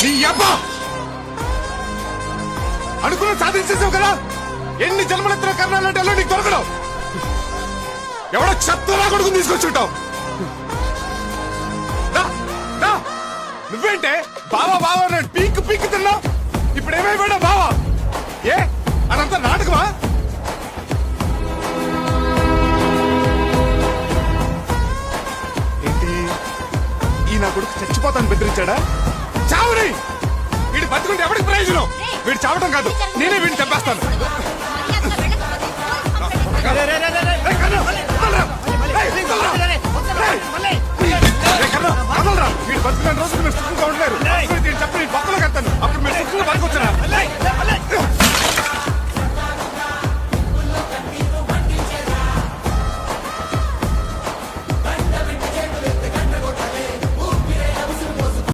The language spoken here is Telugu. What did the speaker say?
నీ అబ్బా అనుకున్న సాధించేసావు కదా. ఎన్ని జన్మలెత్తిన కర్ణాలంటే అలా నీకు దొరకడం. ఎవడో చెత్తలా కొడుకుని తీసుకొచ్చుంటావు. నువ్వేంటే బావా బావా పీక్ పీక్ తిన్నావు. ఇప్పుడు ఏమైపోయాడా బావా? ఏ అదంతా నాటకమా? ఏంటి ఈ నా కొడుకు చచ్చిపోతాను బెదిరించాడా? చావుని వీడు బతుకుంటే ఎవరికి ప్రయోజనం? వీడు చావటం కాదు, నేనే వీడిని చంపేస్తాను. వీడు బతుకున్న రోజులు మీరు సుఖంగా ఉండలేరు.